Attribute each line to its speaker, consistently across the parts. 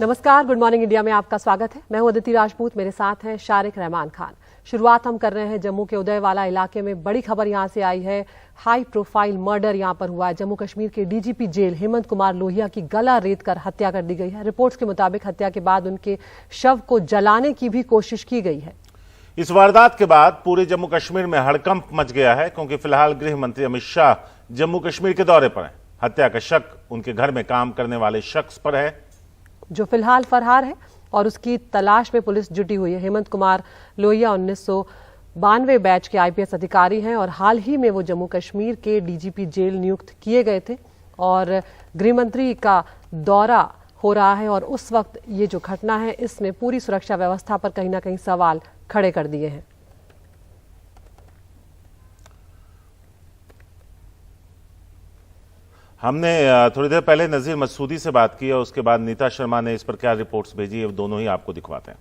Speaker 1: नमस्कार, good morning India में आपका स्वागत है। मैं हूं अदिति राजपूत, मेरे साथ हैं शारिक रहमान खान। शुरुआत हम कर रहे हैं जम्मू के उदयवाला इलाके में। बड़ी खबर यहां से आई है, हाई प्रोफाइल मर्डर यहां पर हुआ है। जम्मू कश्मीर के डीजीपी जेल हेमंत कुमार लोहिया की गला रेत कर हत्या कर दी गई है। रिपोर्ट्स के मुताबिक हत्या के बाद उनके शव को जलाने की भी कोशिश की गई है।
Speaker 2: इस वारदात के बाद पूरे जम्मू कश्मीर में हड़कंप मच गया है, क्योंकि फिलहाल गृह मंत्री अमित शाह जम्मू कश्मीर के दौरे पर हैं। हत्या का शक उनके घर में काम करने वाले शख्स पर है,
Speaker 1: जो फिलहाल फरार है और उसकी तलाश में पुलिस जुटी हुई है। हेमंत कुमार लोहिया 1992 बैच के आईपीएस अधिकारी हैं और हाल ही में वो जम्मू कश्मीर के डीजीपी जेल नियुक्त किए गए थे और गृह मंत्री का दौरा हो रहा है। और उस वक्त ये जो घटना है, इसने पूरी सुरक्षा व्यवस्था पर कहीं ना कहीं सवाल खड़े कर दिए हैं।
Speaker 2: हमने थोड़ी देर पहले नजीर मसूदी से बात की और उसके बाद नीता शर्मा ने इस पर क्या रिपोर्ट्स भेजी है, दोनों ही आपको दिखवाते हैं।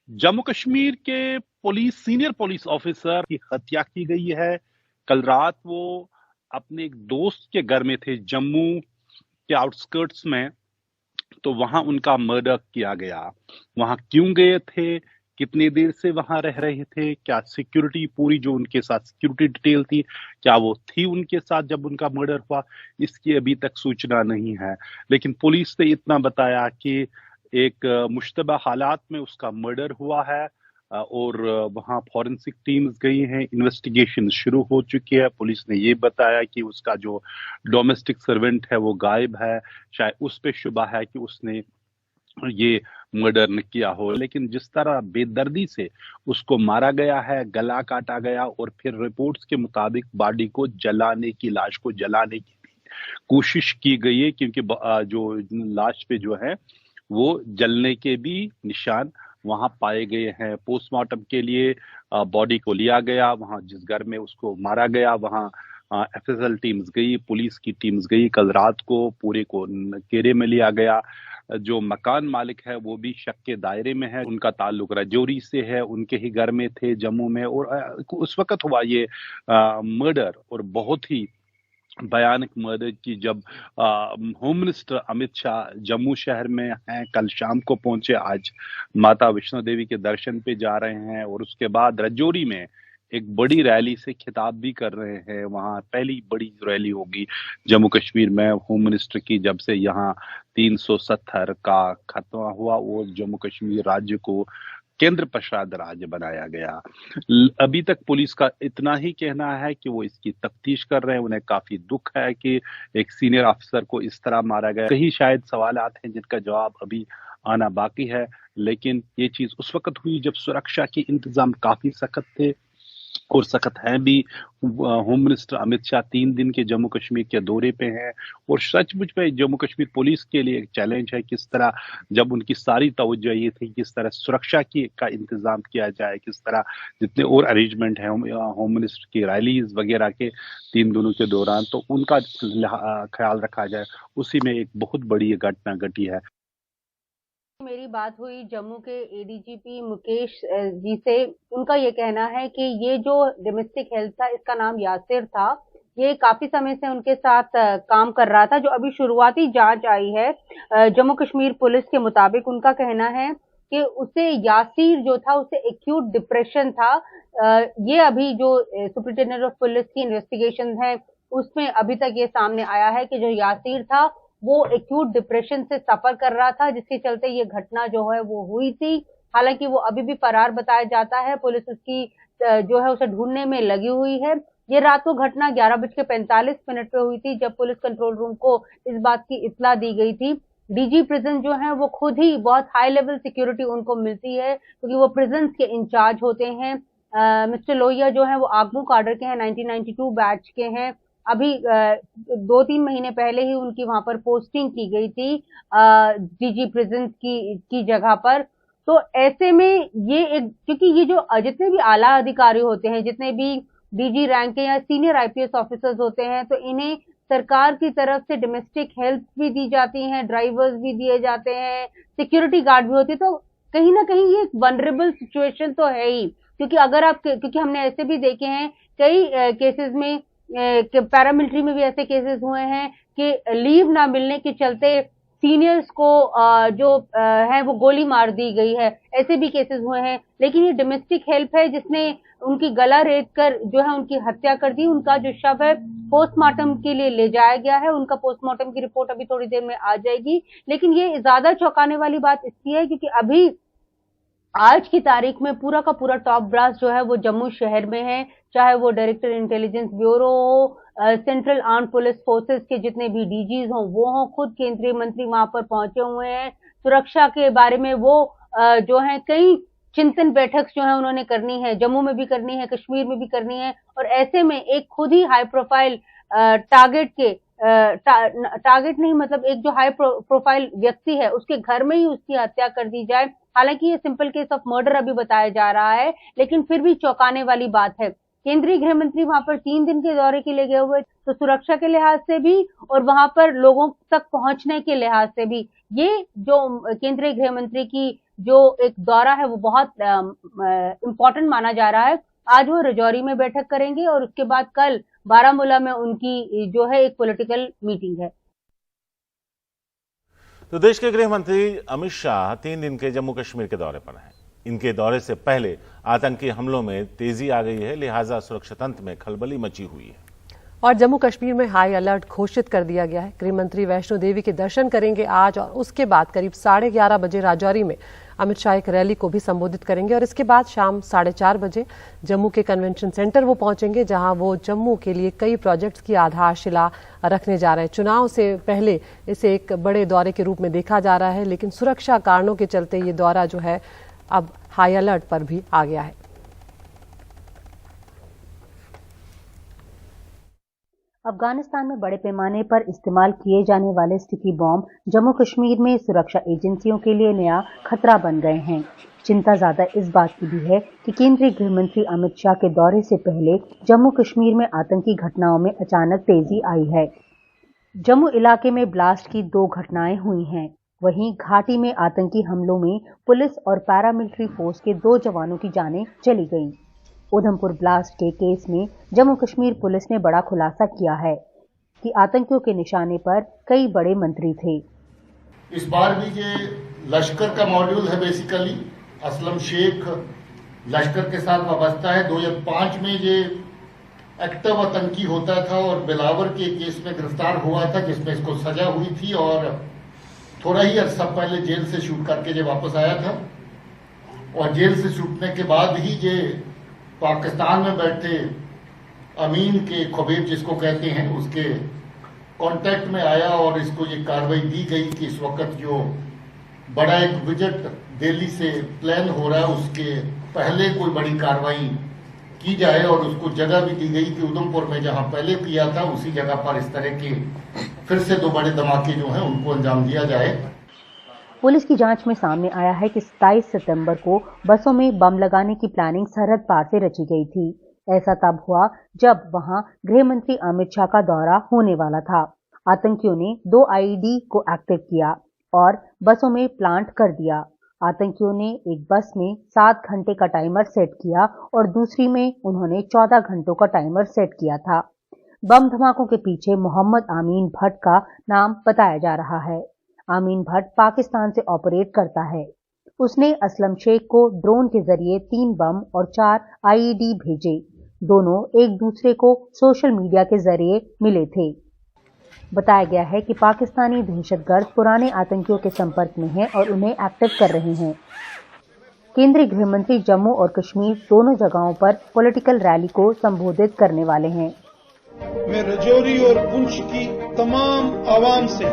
Speaker 3: जम्मू कश्मीर के सीनियर पुलिस ऑफिसर की हत्या की गई है। कल रात वो अपने एक दोस्त के घर में थे जम्मू के आउटस्कर्ट्स में, तो वहां उनका मर्डर किया गया। वहां क्यों गए थे, कितनी देर से वहां रह रहे थे, क्या सिक्योरिटी पूरी जो उनके साथ सिक्योरिटी डिटेल थी, क्या वो थी उनके साथ जब उनका मर्डर हुआ, इसकी अभी तक सूचना नहीं है। लेकिन पुलिस ने इतना बताया कि एक मुश्तबा हालात में उसका मर्डर हुआ है और वहां फॉरेंसिक टीम्स गई हैं, इन्वेस्टिगेशन शुरू हो चुकी है। पुलिस ने ये बताया कि उसका जो डोमेस्टिक सर्वेंट है वो गायब है, शायद उस पे शुबा है कि उसने ये मर्डर न किया हो। लेकिन जिस तरह बेदर्दी से उसको मारा गया है, गला काटा गया और फिर रिपोर्ट्स के मुताबिक बॉडी को जलाने की, लाश को जलाने की कोशिश की गई है, क्योंकि जो लाश पे जो है वो जलने के भी निशान वहां पाए गए हैं। पोस्टमार्टम के लिए बॉडी को लिया गया, वहां जिस घर में उसको मारा गया वहां एफएसएल टीम्स गई, पुलिस की टीम्स गई। कल रात को पूरे को घेरे में लिया गया। जो मकान मालिक है वो भी शक के दायरे में है, उनका ताल्लुक राजौरी से है, उनके ही घर में थे जम्मू में और उस वक्त हुआ ये मर्डर। और बहुत ही भयानक मर्डर की जब होम मिनिस्टर अमित शाह जम्मू शहर में हैं, कल शाम को पहुंचे, आज माता वैष्णो देवी के दर्शन पे जा रहे हैं और उसके बाद राजौरी में एक बड़ी रैली से खिताब भी कर रहे हैं। वहां पहली बड़ी रैली होगी जम्मू कश्मीर में होम मिनिस्टर की, जब से यहाँ 370 का खत्म हुआ और जम्मू कश्मीर राज्य को केंद्र प्रशासित राज्य बनाया गया। अभी तक पुलिस का इतना ही कहना है कि वो इसकी तफ्तीश कर रहे हैं। उन्हें काफी दुख है कि एक सीनियर अफसर को इस तरह मारा गया। कई शायद सवालात हैं जिनका जवाब अभी आना बाकी है, लेकिन ये चीज उस वक्त हुई जब सुरक्षा के इंतजाम काफी सख्त थे और सख्त हैं भी। होम मिनिस्टर अमित शाह 3 दिन के जम्मू कश्मीर के दौरे पे हैं और सचमुच में जम्मू कश्मीर पुलिस के लिए एक चैलेंज है, किस तरह जब उनकी सारी तवज्जो ये थी किस तरह सुरक्षा का इंतजाम किया जाए, किस तरह जितने और अरेंजमेंट है होम मिनिस्टर की रैलीज वगैरह के 3 दिनों के दौरान, तो उनका ख्याल रखा जाए। उसी में एक बहुत बड़ी घटना घटी है।
Speaker 4: मेरी बात हुई जम्मू के एडीजीपी मुकेश जी से। उनका ये कहना है कि ये जो डोमेस्टिक हेल्थ था, इसका नाम यासिर था, ये काफी समय से उनके साथ काम कर रहा था। जो अभी शुरुआती जांच आई है जम्मू कश्मीर पुलिस के मुताबिक, उनका कहना है कि उसे यासिर जो था उसे एक्यूट डिप्रेशन था। ये अभी जो सुपरिटेंडेंट ऑफ पुलिस की इन्वेस्टिगेशन है उसमें अभी तक ये सामने आया है कि जो यासिर था वो एक्यूट डिप्रेशन से सफर कर रहा था, जिसके चलते ये घटना जो है वो हुई थी। हालांकि वो अभी भी फरार बताया जाता है। पुलिस उसकी जो है उसे ढूंढने में लगी हुई है। ये रात को घटना 11:45 पे हुई थी, जब पुलिस कंट्रोल रूम को इस बात की इत्तला दी गई थी। डीजी प्रिजन जो है वो खुद ही बहुत हाई लेवल सिक्योरिटी उनको मिलती है, क्योंकि वो प्रिजन के इंचार्ज होते हैं। मिस्टर लोहिया जो है वो आगमू काडर के हैं, 1992 बैच के हैं। अभी 2-3 महीने पहले ही उनकी वहां पर पोस्टिंग की गई थी डीजी प्रिजन की जगह पर। तो ऐसे में ये एक, क्योंकि ये जो जितने भी आला अधिकारी होते हैं, जितने भी डीजी रैंक के या सीनियर आईपीएस ऑफिसर्स होते हैं, तो इन्हें सरकार की तरफ से डोमेस्टिक हेल्प भी दी जाती है, ड्राइवर्स भी दिए जाते हैं, सिक्योरिटी गार्ड भी होती है। तो कहीं ना कहीं ये एक वनरेबल सिचुएशन तो है ही, क्योंकि हमने ऐसे भी देखे हैं कई केसेस में, पैरामिलिट्री में भी ऐसे केसेस हुए हैं कि लीव ना मिलने के चलते सीनियर्स को जो है वो गोली मार दी गई है, ऐसे भी केसेस हुए हैं। लेकिन ये डोमेस्टिक हेल्प है जिसने उनकी गला रेत कर जो है उनकी हत्या कर दी। उनका जो शव है पोस्टमार्टम के लिए ले जाया गया है, उनका पोस्टमार्टम की रिपोर्ट अभी थोड़ी देर में आ जाएगी। लेकिन ये ज्यादा चौंकाने वाली बात इसलिए है क्योंकि अभी आज की तारीख में पूरा का पूरा टॉप ब्रास जो है वो जम्मू शहर में है, चाहे वो डायरेक्टर इंटेलिजेंस ब्यूरो हो, सेंट्रल आर्म पुलिस फोर्सेस के जितने भी डीजीज हों वो हों, खुद केंद्रीय मंत्री वहां पर पहुंचे हुए हैं। सुरक्षा के बारे में वो जो है कई चिंतन बैठक जो है उन्होंने करनी है, जम्मू में भी करनी है, कश्मीर में भी करनी है। और ऐसे में एक खुद ही हाई प्रोफाइल टारगेट नहीं मतलब एक जो हाई प्रोफाइल व्यक्ति है उसके घर में ही उसकी हत्या कर दी जाए। हालांकि ये सिंपल केस ऑफ मर्डर अभी बताया जा रहा है, लेकिन फिर भी चौंकाने वाली बात है। केंद्रीय गृह मंत्री वहां पर 3 दिन के दौरे के लिए गए हुए, तो सुरक्षा के लिहाज से भी और वहां पर लोगों तक पहुंचने के लिहाज से भी ये जो केंद्रीय गृह मंत्री की जो एक दौरा है वो बहुत इम्पोर्टेंट माना जा रहा है। आज वो राजौरी में बैठक करेंगे और उसके बाद कल बारामूला में उनकी जो है एक पॉलिटिकल मीटिंग है।
Speaker 2: तो देश के गृह मंत्री अमित शाह 3 दिन के जम्मू कश्मीर के दौरे पर हैं। इनके दौरे से पहले आतंकी हमलों में तेजी आ गई है, लिहाजा सुरक्षा तंत्र में खलबली मची हुई है
Speaker 1: और जम्मू कश्मीर में हाई अलर्ट घोषित कर दिया गया है। गृह मंत्री वैष्णो देवी के दर्शन करेंगे आज और उसके बाद करीब 11:30 बजे राजौरी में अमित शाह एक रैली को भी संबोधित करेंगे और इसके बाद शाम 4:30 बजे जम्मू के कन्वेंशन सेंटर वो पहुंचेंगे, जहां वो जम्मू के लिए कई प्रोजेक्ट्स की आधारशिला रखने जा रहे हैं। चुनाव से पहले इसे एक बड़े दौरे के रूप में देखा जा रहा है, लेकिन सुरक्षा कारणों के चलते ये दौरा जो है अब हाई अलर्ट पर भी आ गया है।
Speaker 4: अफगानिस्तान में बड़े पैमाने पर इस्तेमाल किए जाने वाले स्टिकी बॉम्ब जम्मू कश्मीर में सुरक्षा एजेंसियों के लिए नया खतरा बन गए हैं। चिंता ज्यादा इस बात की भी है कि केंद्रीय गृह मंत्री अमित शाह के दौरे से पहले जम्मू कश्मीर में आतंकी घटनाओं में अचानक तेजी आई है। जम्मू इलाके में ब्लास्ट की 2 घटनाएं हुई हैं। वहीं घाटी में आतंकी हमलों में पुलिस और पैरामिलिट्री फोर्स के 2 जवानों की जानें चली गईं। उधमपुर ब्लास्ट के केस में जम्मू कश्मीर पुलिस ने बड़ा खुलासा किया है कि आतंकियों के निशाने पर कई बड़े मंत्री थे।
Speaker 5: इस बार भी ये लश्कर का मॉड्यूल है, बेसिकली असलम शेख लश्कर के साथ वाबस्ता है। 2005 में ये एक्टिव आतंकी होता था और बिलावर के केस में गिरफ्तार हुआ था, जिसमें इसको सजा हुई थी और थोड़ा ही अरसा पहले जेल से शूट करके ये वापस आया था। और जेल से छूटने के बाद ही ये पाकिस्तान में बैठे अमीन के खुबैब जिसको कहते हैं उसके कांटेक्ट में आया और इसको ये कार्रवाई दी गई कि इस वक्त जो बड़ा एक विजिट दिल्ली से प्लान हो रहा है उसके पहले कोई बड़ी कार्रवाई की जाए। और उसको जगह भी दी गई कि उधमपुर में जहां पहले किया था उसी जगह पर इस तरह के फिर से 2 बड़े धमाके जो हैं उनको अंजाम दिया जाए।
Speaker 4: पुलिस की जांच में सामने आया है कि 27 सितंबर को बसों में बम लगाने की प्लानिंग सरहद पार से रची गई थी। ऐसा तब हुआ जब वहां गृह मंत्री अमित शाह का दौरा होने वाला था। आतंकियों ने 2 आईईडी को एक्टिव किया और बसों में प्लांट कर दिया। आतंकियों ने एक बस में 7 घंटे का टाइमर सेट किया और दूसरी में उन्होंने 14 घंटों का टाइमर सेट किया था। बम धमाकों के पीछे मोहम्मद आमीन भट्ट का नाम बताया जा रहा है। आमीन भट्ट पाकिस्तान से ऑपरेट करता है। उसने असलम शेख को ड्रोन के जरिए 3 बम और 4 आईईडी भेजे। दोनों एक दूसरे को सोशल मीडिया के जरिए मिले थे। बताया गया है कि पाकिस्तानी दहशतगर्द पुराने आतंकियों के संपर्क में हैं और उन्हें एक्टिव कर रहे हैं। केंद्रीय गृह मंत्री जम्मू और कश्मीर दोनों जगहों पर पॉलिटिकल रैली को संबोधित करने वाले हैं।
Speaker 6: मैं राजौरी और पुंछ की तमाम आवाम से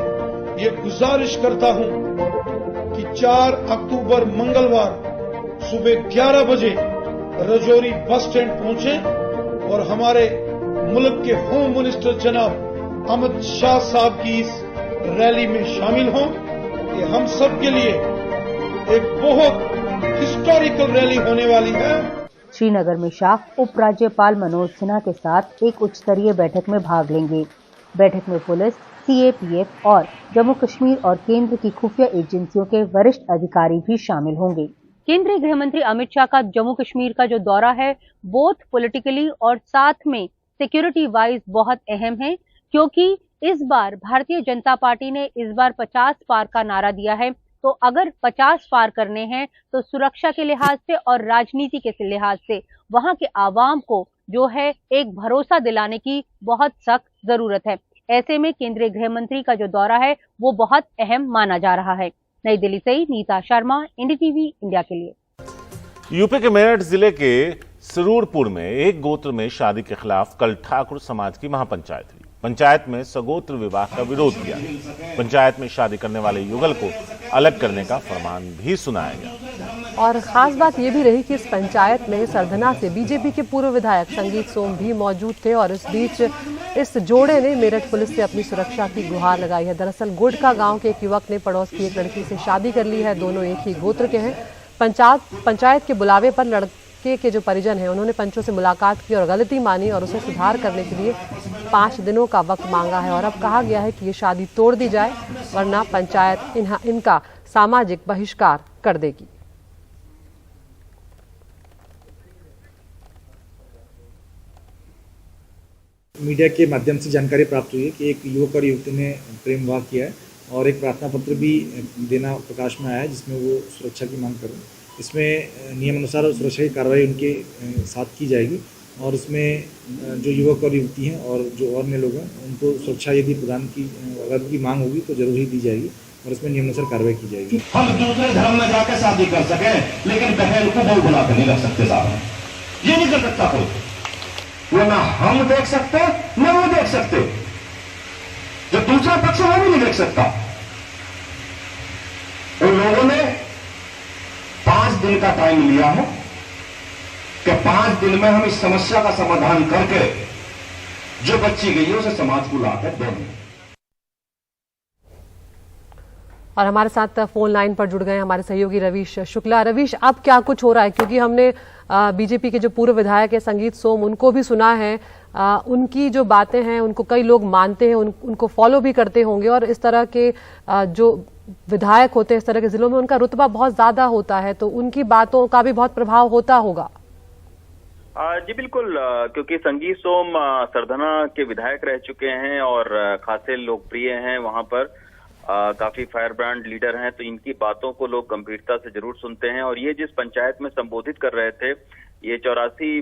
Speaker 6: ये गुजारिश करता हूं कि 4 अक्टूबर मंगलवार सुबह 11 बजे राजौरी बस स्टैंड पहुंचे और हमारे मुल्क के होम मिनिस्टर जनाब अमित शाह साहब की इस रैली में शामिल हों। ये हम सब के लिए एक बहुत हिस्टोरिकल रैली होने वाली है।
Speaker 4: श्रीनगर में शाह उपराज्यपाल मनोज सिन्हा के साथ एक उच्च स्तरीय बैठक में भाग लेंगे। बैठक में पुलिस, सीएपीएफ और जम्मू कश्मीर और केंद्र की खुफिया एजेंसियों के वरिष्ठ अधिकारी भी शामिल होंगे। केंद्रीय गृह मंत्री अमित शाह का जम्मू कश्मीर का जो दौरा है बोथ पॉलिटिकली और साथ में सिक्योरिटी वाइज बहुत अहम है, क्योंकि इस बार भारतीय जनता पार्टी ने इस बार 50 पार का नारा दिया है। तो अगर 50 पार करने हैं तो सुरक्षा के लिहाज से और राजनीति के लिहाज से वहां के आवाम को जो है एक भरोसा दिलाने की बहुत सख्त जरूरत है। ऐसे में केंद्रीय गृह मंत्री का जो दौरा है वो बहुत अहम माना जा रहा है। नई दिल्ली से नीता शर्मा, एनडीटीवी इंडिया के लिए।
Speaker 2: यूपी के मेरठ जिले के सरूरपुर में एक गोत्र में शादी के खिलाफ कल ठाकुर समाज की महापंचायत हुई। पंचायत में सगोत्र विवाह का विरोध किया। पंचायत में शादी करने वाले युगल को अलग करने का फरमान भी सुनाया गया।
Speaker 1: और खास बात यह भी रही कि इस पंचायत में सरधना से बीजेपी के पूर्व विधायक संगीत सोम भी मौजूद थे और इस बीच इस जोड़े ने मेरठ पुलिस से अपनी सुरक्षा की गुहार लगाई है। दरअसल गुड़का गांव के एक युवक ने पड़ोस की एक लड़की से शादी कर ली है। दोनों एक ही गोत्र के हैं। पंचायत के बुलावे पर लड़के के जो परिजन हैं उन्होंने पंचों से मुलाकात की और गलती मानी और उसे सुधार करने के लिए 5 दिनों का वक्त मांगा है। और अब कहा गया है कि ये शादी तोड़ दी जाए वरना पंचायत इनका सामाजिक बहिष्कार कर देगी।
Speaker 7: मीडिया के माध्यम से जानकारी प्राप्त हुई है कि एक युवक और युवती ने प्रेम विवाह किया है और एक प्रार्थना पत्र भी देना प्रकाश में आया है जिसमें वो सुरक्षा की मांग कर रहे हैं। इसमें नियमानुसार सुरक्षा की कार्रवाई उनके साथ की जाएगी और इसमें जो युवक और युवती हैं और जो और अन्य लोग हैं उनको सुरक्षा यदि प्रदान की अगर उनकी मांग होगी तो जरूर ही दी जाएगी और इसमें नियमानुसार कार्रवाई की जाएगी।
Speaker 8: हम दूसरे धर्म में जाकर शादी कर सके लेकिन बहन को बहू बुला कर नहीं रख सकते साहब, ये नहीं कर सकता कोई। वो ना हम देख सकते न वो देख सकते, जो दूसरा पक्ष है वो भी नहीं देख सकता। उन लोगों ने 5 दिन का टाइम लिया है कि 5 दिन में हम इस समस्या का समाधान करके जो बच्ची गई है उसे समाज को लाकर देंगे।
Speaker 1: और हमारे साथ फोन लाइन पर जुड़ गए हमारे सहयोगी रवीश शुक्ला। रवीश, अब क्या कुछ हो रहा है? क्योंकि हमने बीजेपी के जो पूर्व विधायक है संगीत सोम उनको भी सुना है, उनकी जो बातें हैं उनको कई लोग मानते हैं, उनको फॉलो भी करते होंगे और इस तरह के जो विधायक होते हैं इस तरह के जिलों में उनका रुतबा बहुत ज्यादा होता है, तो उनकी बातों का भी बहुत प्रभाव होता होगा।
Speaker 9: जी बिल्कुल, क्योंकि संगीत सोम सरधना के विधायक रह चुके हैं और खासे लोकप्रिय हैं, वहां पर काफी फायर ब्रांड लीडर हैं, तो इनकी बातों को लोग गंभीरता से जरूर सुनते हैं। और ये जिस पंचायत में संबोधित कर रहे थे ये 84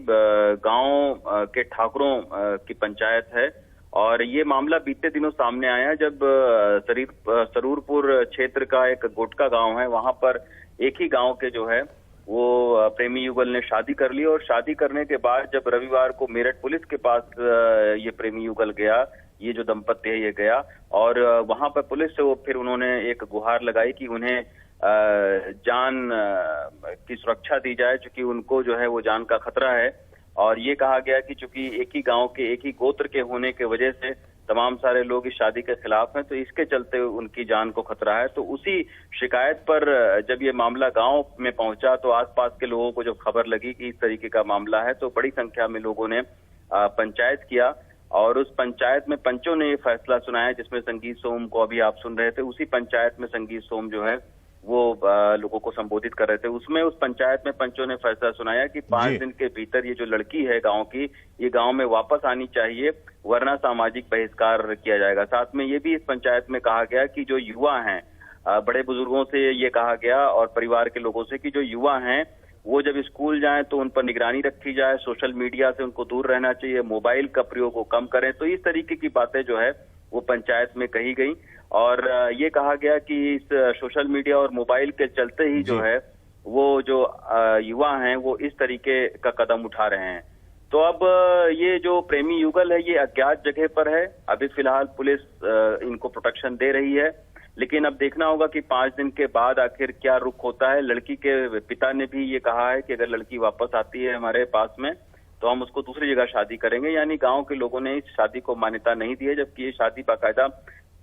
Speaker 9: गांव के ठाकुरों की पंचायत है और ये मामला बीते दिनों सामने आया जब सरूरपुर क्षेत्र का एक गोटका गांव है, वहां पर एक ही गांव के जो है वो प्रेमी युगल ने शादी कर ली और शादी करने के बाद जब रविवार को मेरठ पुलिस के पास ये प्रेमी युगल गया, ये जो दंपत्ति है ये गया और वहां पर पुलिस से वो फिर उन्होंने एक गुहार लगाई कि उन्हें जान की सुरक्षा दी जाए, चूंकि उनको जो है वो जान का खतरा है। और ये कहा गया कि चूंकि एक ही गांव के एक ही गोत्र के होने के वजह से तमाम सारे लोग इस शादी के खिलाफ हैं, तो इसके चलते उनकी जान को खतरा है। तो उसी शिकायत पर जब ये मामला गांव में पहुंचा तो आसपास के लोगों को जब खबर लगी कि इस तरीके का मामला है तो बड़ी संख्या में लोगों ने पंचायत किया और उस पंचायत में पंचों ने ये फैसला सुनाया जिसमें संगीत सोम को अभी आप सुन रहे थे। उसी पंचायत में संगीत सोम जो है वो लोगों को संबोधित कर रहे थे। उसमें उस पंचायत में पंचों ने फैसला सुनाया कि 5 दिन के भीतर ये जो लड़की है गांव की, ये गांव में वापस आनी चाहिए वरना सामाजिक बहिष्कार किया जाएगा। साथ में ये भी इस पंचायत में कहा गया कि जो युवा हैं, बड़े बुजुर्गों से ये कहा गया और परिवार के लोगों से कि जो युवा हैं वो जब स्कूल जाएं तो उन पर निगरानी रखी जाए, सोशल मीडिया से उनको दूर रहना चाहिए, मोबाइल का प्रयोग को कम करें। तो इस तरीके की बातें जो है वो पंचायत में कही गई और ये कहा गया कि इस सोशल मीडिया और मोबाइल के चलते ही जो है वो जो युवा हैं वो इस तरीके का कदम उठा रहे हैं। तो अब ये जो प्रेमी युगल है ये अज्ञात जगह पर है, अभी फिलहाल पुलिस इनको प्रोटेक्शन दे रही है, लेकिन अब देखना होगा कि 5 दिन के बाद आखिर क्या रुख होता है। लड़की के पिता ने भी ये कहा है कि अगर लड़की वापस आती है हमारे पास में तो हम उसको दूसरी जगह शादी करेंगे। यानी गांव के लोगों ने इस शादी को मान्यता नहीं दी है, जबकि ये शादी बाकायदा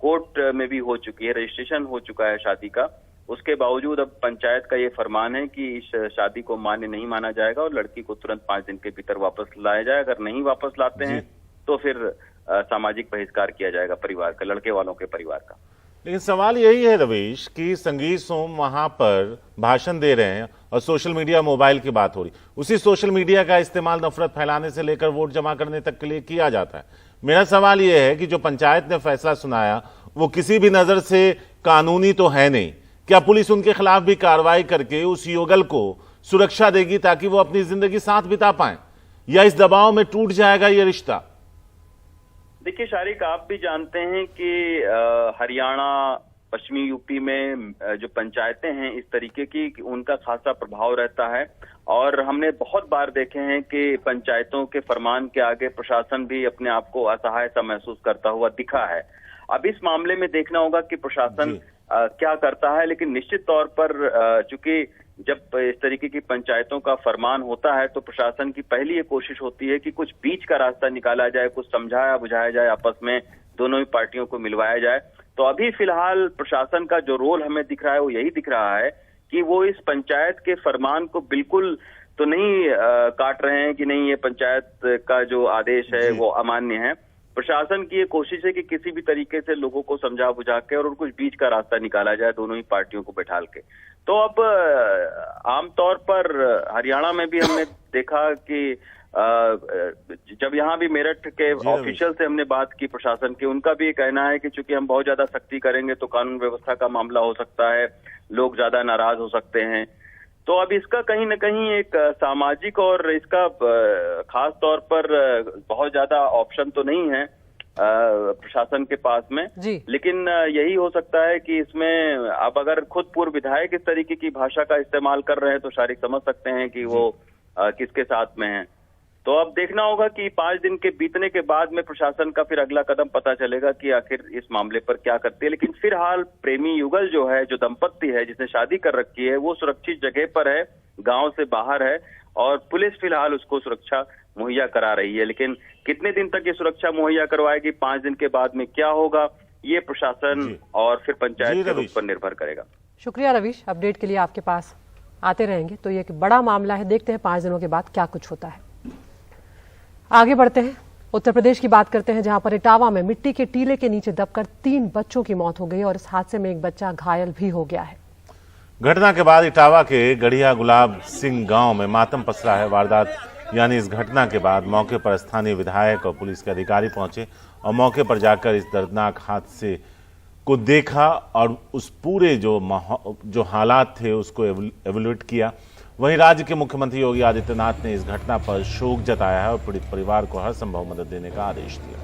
Speaker 9: कोर्ट में भी हो चुकी है, रजिस्ट्रेशन हो चुका है शादी का। उसके बावजूद अब पंचायत का ये फरमान है कि इस शादी को मान्य नहीं माना जाएगा और लड़की को तुरंत 5 दिन के भीतर वापस लाया जाए। अगर नहीं वापस लाते हैं तो फिर सामाजिक बहिष्कार किया जाएगा परिवार का, लड़के वालों के परिवार का।
Speaker 2: लेकिन सवाल यही है रवीश कि संगीत सोम वहां पर भाषण दे रहे हैं और सोशल मीडिया मोबाइल की बात हो रही, उसी सोशल मीडिया का इस्तेमाल नफरत फैलाने से लेकर वोट जमा करने तक के लिए किया जाता है। मेरा सवाल यह है कि जो पंचायत ने फैसला सुनाया वो किसी भी नजर से कानूनी तो है नहीं, क्या पुलिस उनके खिलाफ भी कार्रवाई करके उस युगल को सुरक्षा देगी ताकि वो अपनी जिंदगी साथ बिता पाए, या इस दबाव में टूट जाएगा ये रिश्ता?
Speaker 9: देखिए शारिक, आप भी जानते हैं कि हरियाणा, पश्चिमी यूपी में जो पंचायतें हैं इस तरीके की, उनका खासा प्रभाव रहता है और हमने बहुत बार देखे हैं कि पंचायतों के फरमान के आगे प्रशासन भी अपने आप को असहाय सा महसूस करता हुआ दिखा है। अब इस मामले में देखना होगा कि प्रशासन क्या करता है, लेकिन निश्चित तौर पर चूंकि जब इस तरीके की पंचायतों का फरमान होता है तो प्रशासन की पहली ये कोशिश होती है कि कुछ बीच का रास्ता निकाला जाए, कुछ समझाया बुझाया जाए, आपस में दोनों ही पार्टियों को मिलवाया जाए। तो अभी फिलहाल प्रशासन का जो रोल हमें दिख रहा है वो यही दिख रहा है कि वो इस पंचायत के फरमान को बिल्कुल तो नहीं काट रहे हैं कि नहीं ये पंचायत का जो आदेश है वो अमान्य है। प्रशासन की ये कोशिश है कि किसी भी तरीके से लोगों को समझा बुझा के और कुछ बीच का रास्ता निकाला जाए दोनों ही पार्टियों को बैठाल के। तो अब आमतौर पर हरियाणा में भी हमने देखा कि जब यहाँ भी मेरठ के ऑफिशियल से हमने बात की प्रशासन की, उनका भी कहना है कि चूंकि हम बहुत ज्यादा सख्ती करेंगे तो कानून व्यवस्था का मामला हो सकता है, लोग ज्यादा नाराज हो सकते हैं। तो अब इसका कहीं न कहीं एक सामाजिक और इसका खास तौर पर बहुत ज्यादा ऑप्शन तो नहीं है प्रशासन के पास में, लेकिन यही हो सकता है कि इसमें अब अगर खुद पूर्व विधायक इस तरीके की भाषा का इस्तेमाल कर रहे हैं तो शारिक समझ सकते हैं कि वो किसके साथ में है। तो अब देखना होगा कि 5 दिन के बीतने के बाद में प्रशासन का फिर अगला कदम पता चलेगा कि आखिर इस मामले पर क्या करते हैं। लेकिन फिलहाल प्रेमी युगल जो है, जो दंपत्ति है जिसने शादी कर रखी है, वो सुरक्षित जगह पर है, गांव से बाहर है और पुलिस फिलहाल उसको सुरक्षा मुहैया करा रही है। लेकिन कितने दिन तक ये सुरक्षा मुहैया करवाएगी, 5 दिन के बाद में क्या होगा, ये प्रशासन और फिर पंचायत के रुख पर निर्भर करेगा।
Speaker 1: शुक्रिया रवीश, अपडेट के लिए आपके पास आते रहेंगे। तो ये एक बड़ा मामला है, देखते हैं 5 दिनों के बाद क्या कुछ होता है। आगे बढ़ते हैं, उत्तर प्रदेश की बात करते हैं, जहां पर इटावा में मिट्टी के टीले के नीचे दबकर 3 बच्चों की मौत हो गई और इस हादसे में एक बच्चा घायल भी हो गया है।
Speaker 2: घटना के बाद इटावा के गढ़िया गुलाब सिंह गांव में मातम पसरा है। वारदात यानी इस घटना के बाद मौके पर स्थानीय विधायक और पुलिस के अधिकारी पहुंचे और मौके पर जाकर इस दर्दनाक हादसे को देखा और उस पूरे जो हालात थे उसको एवल्यूएट किया। वहीं राज्य के मुख्यमंत्री योगी आदित्यनाथ ने इस घटना पर शोक जताया है और पीड़ित परिवार को हर संभव मदद देने का आदेश दिया।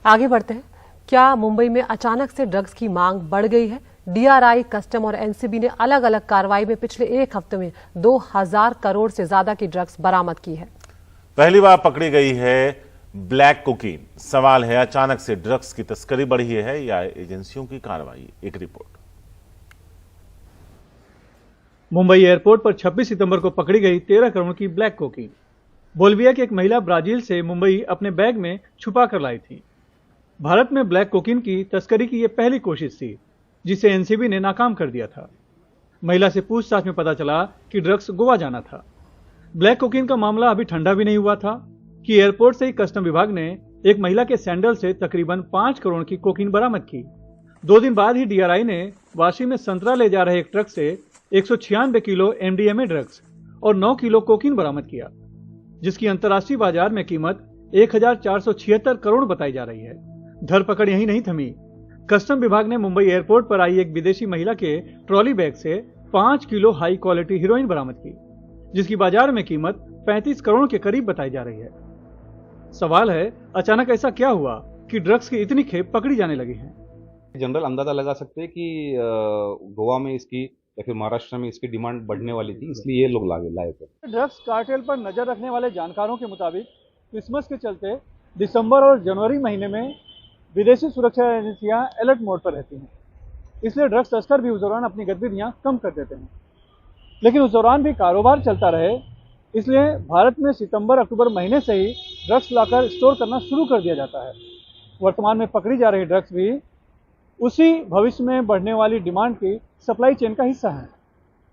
Speaker 1: आगे बढ़ते हैं, क्या मुंबई में अचानक से ड्रग्स की मांग बढ़ गई है? डीआरआई, कस्टम और एनसीबी ने अलग अलग कार्रवाई में पिछले 1 हफ्ते में 2000 करोड़ से ज्यादा की ड्रग्स बरामद की है।
Speaker 2: पहली बार पकड़ी गई है ब्लैक कोकीन। सवाल है, अचानक से ड्रग्स की तस्करी बढ़ी है या एजेंसियों की कार्रवाई? एक रिपोर्ट।
Speaker 10: मुंबई एयरपोर्ट पर 26 सितंबर को पकड़ी गई 13 करोड़ की ब्लैक कोकीन। बोल्विया की एक महिला ब्राजील से मुंबई अपने बैग में छुपा कर लाई थी। भारत में ब्लैक कोकीन की तस्करी की यह पहली कोशिश थी जिसे एनसीबी ने नाकाम कर दिया था। महिला से पूछताछ में पता चला कि ड्रग्स गोवा जाना था। ब्लैक कोकीन का मामला अभी ठंडा भी नहीं हुआ था कि एयरपोर्ट से ही कस्टम विभाग ने एक महिला के सैंडल से तकरीबन 5 करोड़ की कोकीन बरामद की। 2 दिन बाद ही डीआरआई ने वाशी में संतरा ले जा रहे एक ट्रक से 196 किलो एमडीएमए ड्रग्स और 9 किलो कोकीन बरामद किया, जिसकी अंतर्राष्ट्रीय बाजार में कीमत 1476 करोड़ बताई जा रही है। धरपकड़ यही नहीं थमी। कस्टम विभाग ने मुंबई एयरपोर्ट पर आई एक विदेशी महिला के ट्रॉली बैग से 5 किलो हाई क्वालिटी हीरोइन बरामद की, जिसकी बाजार में कीमत 35 करोड़ के करीब बताई जा रही है। सवाल है, अचानक ऐसा क्या हुआ कि ड्रग्स की इतनी खेप पकड़ी जाने लगी है?
Speaker 11: जनरल अंदाजा लगा सकते हैं कि गोवा में इसकी या फिर महाराष्ट्र में इसकी डिमांड बढ़ने वाली थी, इसलिए ये लोग लाए थे।
Speaker 10: ड्रग्स कार्टेल पर नजर रखने वाले जानकारों के मुताबिक क्रिसमस के चलते दिसंबर और जनवरी महीने में विदेशी सुरक्षा एजेंसियां अलर्ट मोड पर रहती हैं, इसलिए ड्रग्स तस्कर भी उस दौरान अपनी गतिविधियां कम कर देते हैं। लेकिन उस दौरान भी कारोबार चलता रहे, इसलिए भारत में सितंबर-अक्टूबर महीने से ही ड्रग्स लाकर स्टोर करना शुरू कर दिया जाता है। वर्तमान में पकड़ी जा रही ड्रग्स भी उसी भविष्य में बढ़ने वाली डिमांड की सप्लाई चेन का हिस्सा है।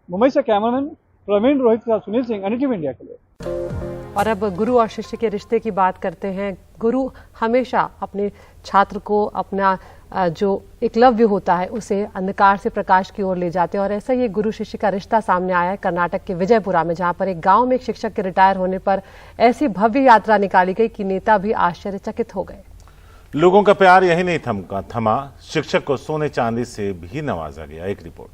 Speaker 10: मुंबई से कैमरामैन प्रवीण रोहित के साथ सुनील सिंह, एनडीटीवी इंडिया के लिए।
Speaker 1: और अब गुरु और शिष्य के रिश्ते की बात करते हैं। गुरु हमेशा अपने छात्र को अपना जो एकलव्य होता है उसे अंधकार से प्रकाश की ओर ले जाते हैं और ऐसा ही गुरु शिष्य का रिश्ता सामने आया है कर्नाटक के विजयपुरा में, जहां पर एक गांव में एक शिक्षक के रिटायर होने पर ऐसी भव्य यात्रा निकाली गई कि नेता भी आश्चर्यचकित हो गए।
Speaker 2: लोगों का प्यार यही नहीं थमा, शिक्षक को सोने चांदी से भी नवाजा गया। एक रिपोर्ट।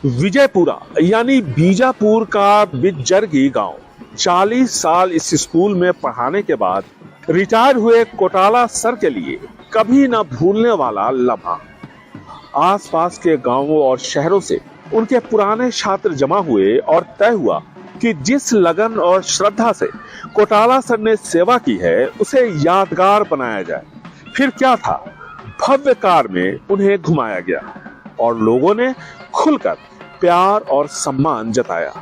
Speaker 12: विजयपुरा यानी बीजापुर का बिजजरगी गांव 40 साल इस स्कूल में पढ़ाने के बाद रिटायर हुए कोटाला सर के लिए कभी न भूलने वाला लम्हा। आसपास के गांवों और शहरों से उनके पुराने छात्र जमा हुए और तय हुआ कि जिस लगन और श्रद्धा से कोटाला सर ने सेवा की है उसे यादगार बनाया जाए। फिर क्या था, भव्य कार में उन्हें घुमाया गया और लोगों ने खुलकर प्यार और सम्मान जताया।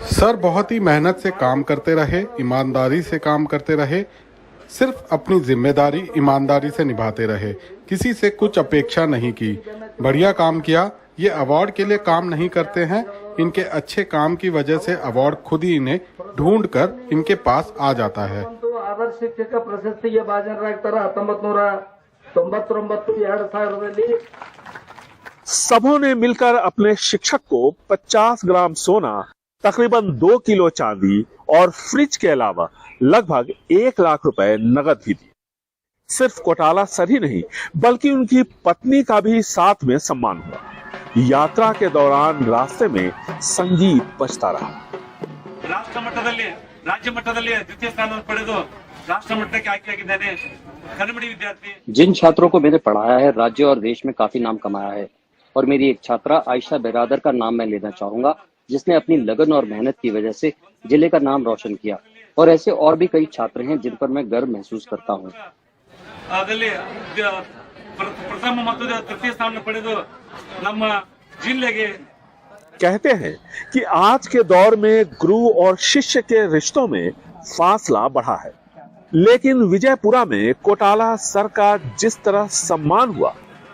Speaker 13: सर बहुत ही मेहनत से काम करते रहे, ईमानदारी से काम करते रहे, सिर्फ अपनी जिम्मेदारी ईमानदारी से निभाते रहे, किसी से कुछ अपेक्षा नहीं की, बढ़िया काम किया। ये अवार्ड के लिए काम नहीं करते हैं, इनके अच्छे काम की वजह से अवार्ड खुद ही इन्हें ढूंढ कर इनके पास आ जाता है।
Speaker 14: आदर्श शिक्षक प्रशस्ति भाजन 1999
Speaker 12: सबों ने मिलकर अपने शिक्षक को 50 ग्राम सोना, तकरीबन 2 किलो चांदी और फ्रिज के अलावा लगभग 1 लाख रुपए नगद भी दी। सिर्फ कोटाला सर ही नहीं बल्कि उनकी पत्नी का भी साथ में सम्मान हुआ। यात्रा के दौरान रास्ते में संगीत बजता रहा।
Speaker 15: राष्ट्र मಟ್ಟದಲ್ಲಿ राज्य मಟ್ಟದಲ್ಲಿ द्वितीय स्थान पಡೆದು राष्ट्र मಟ್ಟಕ್ಕೆ ಆಯ್ಕೆಯಾಗಿದ್ದೇನೆ ಕನ್ನಡಿ विद्यार्थी।
Speaker 16: जिन छात्रों को मैंने पढ़ाया है राज्य और देश में काफी नाम कमाया है और मेरी एक छात्रा आयशा बिरादर का नाम मैं लेना चाहूंगा, जिसने अपनी लगन और मेहनत की वजह से जिले का नाम रोशन किया और ऐसे और भी कई छात्र हैं जिन पर मैं गर्व महसूस करता हूँ।
Speaker 15: प्रथम ಮತ್ತು तृतीय स्थान ಪಡೆದು ನಮ್ಮ ಜಿಲ್ಲೆಗೆ
Speaker 12: कहते हैं कि आज के दौर में गुरु और शिष्य के रिश्तों में फासला बढ़ा है, लेकिन विजयपुरा में कोटाला सर का जिस तरह सम्मान हुआ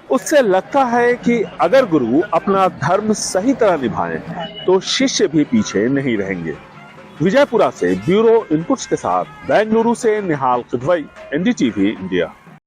Speaker 12: उससे लगता है कि अगर गुरु अपना धर्म सही तरह निभाएं तो शिष्य भी पीछे नहीं रहेंगे। विजयपुरा से ब्यूरो इनपुट्स के साथ बेंगलुरु से निहाल किदवई, NDTV इंडिया।